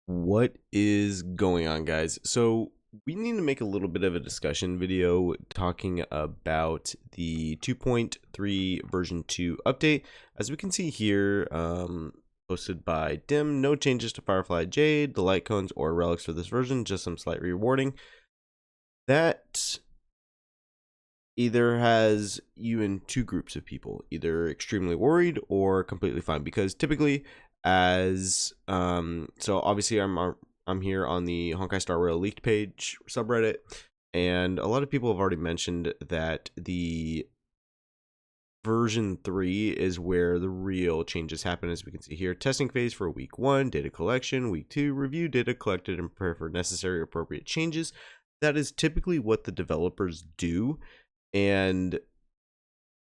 What is going on, guys? So we need to make a little bit of a discussion video talking about the 2.3 version 2 update. As we can see here, posted by Dim, no changes to Firefly Jade, the light cones, or relics for this version, just some slight rewarding. That either has you in two groups of people, either extremely worried or completely fine, because typically so obviously I'm here on the Honkai Star Rail leaked page subreddit, and a lot of people have already mentioned that the version 3 is where the real changes happen. As we can see here, testing phase for week 1, data collection, week 2, review data collected and prepare for necessary appropriate changes. That is typically what the developers do, and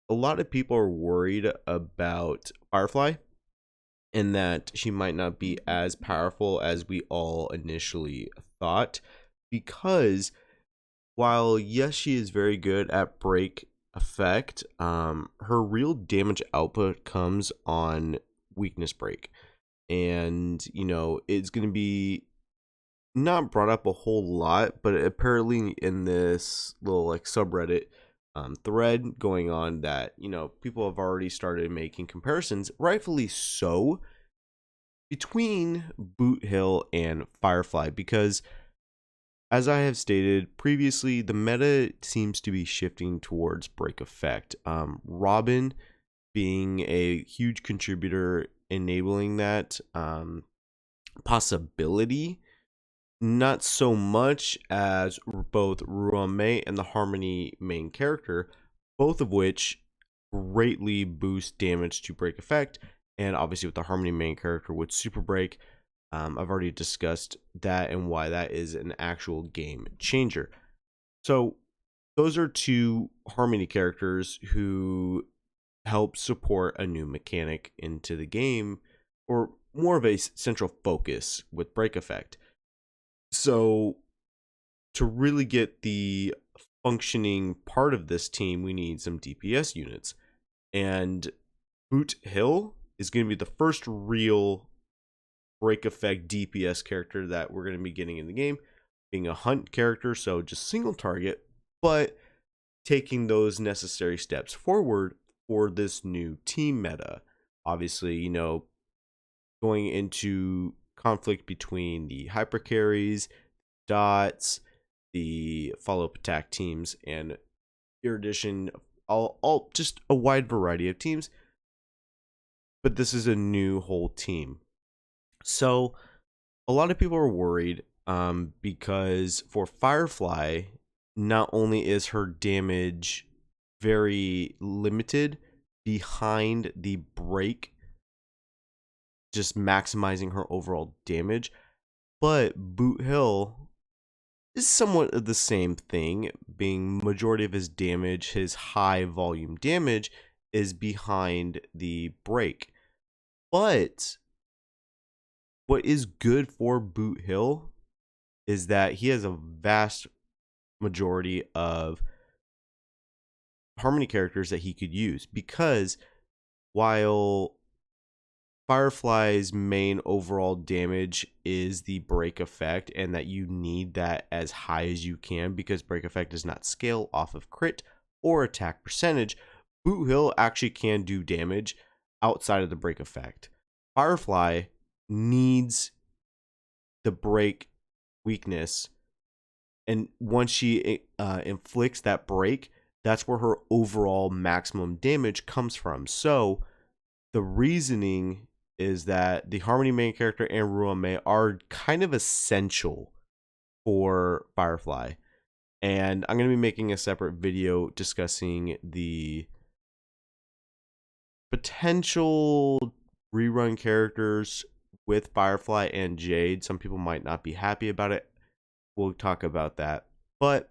a lot of people are worried about Firefly and that she might not be as powerful as we all initially thought, because while yes, she is very good at break effect, her real damage output comes on weakness break, and it's going to be not brought up a whole lot, but apparently in this little subreddit thread going on, that people have already started making comparisons, rightfully so, between Boot Hill and Firefly, because as I have stated previously, the meta seems to be shifting towards break effect. Robin being a huge contributor, enabling that possibility, not so much as both Ruame and the Harmony main character, both of which greatly boost damage to break effect. And obviously with the Harmony main character with super break, I've already discussed that and why that is an actual game changer. So those are two Harmony characters who help support a new mechanic into the game, or more of a central focus with break effect. So to really get the functioning part of this team, we need some DPS units. And Boot Hill is going to be the first real break effect DPS character that we're going to be getting in the game, being a hunt character, so just single target, but taking those necessary steps forward for this new team meta. Obviously, going into conflict between the hyper carries, dots, the follow-up attack teams, and Erudition, all just a wide variety of teams. But this is a new whole team. So a lot of people are worried because for Firefly, not only is her damage very limited behind the break, just maximizing her overall damage, but Boot Hill is somewhat of the same thing, being majority of his damage, his high volume damage, is behind the break. But what is good for Boot Hill is that he has a vast majority of Harmony characters that he could use, because while Firefly's main overall damage is the break effect, and that you need that as high as you can because break effect does not scale off of crit or attack percentage, Boot Hill actually can do damage outside of the break effect. Firefly needs the break weakness, and once she inflicts that break, that's where her overall maximum damage comes from. So the reasoning is that the Harmony main character and Ruame are kind of essential for Firefly. And I'm going to be making a separate video discussing the potential rerun characters with Firefly and Jade. Some people might not be happy about it. We'll talk about that. But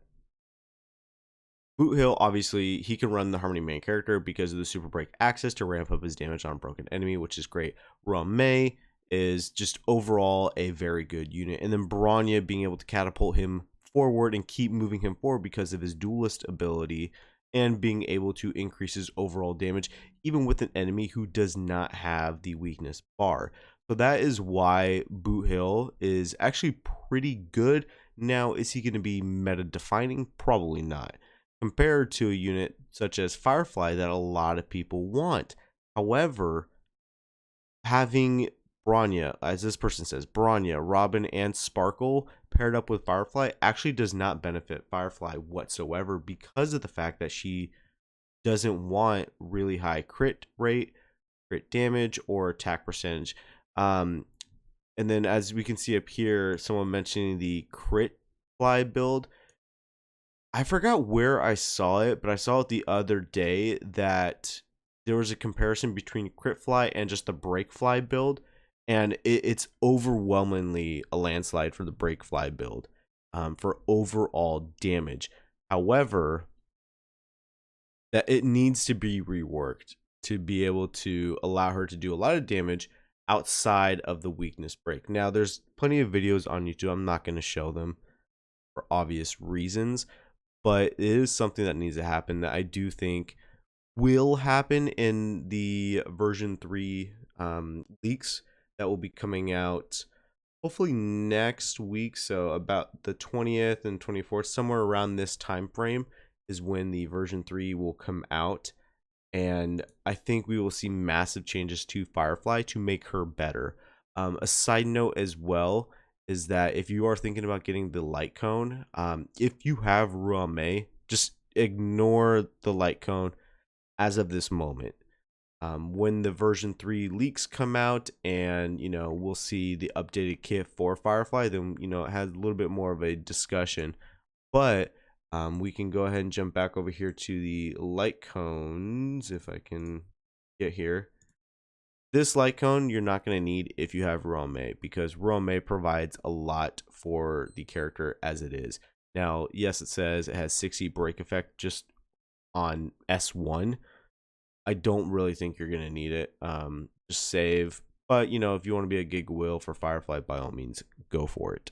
Boot Hill, obviously, he can run the Harmony main character because of the super break access to ramp up his damage on a broken enemy, which is great. Ruame is just overall a very good unit. And then Bronya being able to catapult him forward and keep moving him forward because of his duelist ability, and being able to increase his overall damage even with an enemy who does not have the weakness bar. So that is why Boot Hill is actually pretty good. Now, is he going to be meta defining? Probably not. Compared to a unit such as FireFly that a lot of people want. However, having Bronya, as this person says, Bronya, Robin, and Sparkle paired up with FireFly actually does not benefit FireFly whatsoever because of the fact that she doesn't want really high crit rate, crit damage, or attack percentage. Um, and then as we can see up here, someone mentioning the crit fly build. I forgot where I saw it, but I saw it the other day that there was a comparison between crit fly and just the break fly build, and it's overwhelmingly a landslide for the break fly build for overall damage. However, that it needs to be reworked to be able to allow her to do a lot of damage outside of the weakness break. Now, there's plenty of videos on YouTube. I'm not going to show them for obvious reasons, but it is something that needs to happen that I do think will happen in the version 3 leaks that will be coming out hopefully next week. So about the 20th and 24th, somewhere around this time frame is when the version 3 will come out, and I think we will see massive changes to FireFly to make her better. A side note as well is that if you are thinking about getting the light cone, if you have Ruame, just ignore the light cone as of this moment. When the version 3 leaks come out and we'll see the updated kit for FireFly, then it has a little bit more of a discussion. But we can go ahead and jump back over here to the light cones if I can get here. This light cone you're not going to need if you have Ruame, because Ruame provides a lot for the character as it is. Now, yes, it says it has 60 break effect just on S1. I don't really think you're going to need it. Just save. But, if you want to be a gig will for FireFly, by all means, go for it.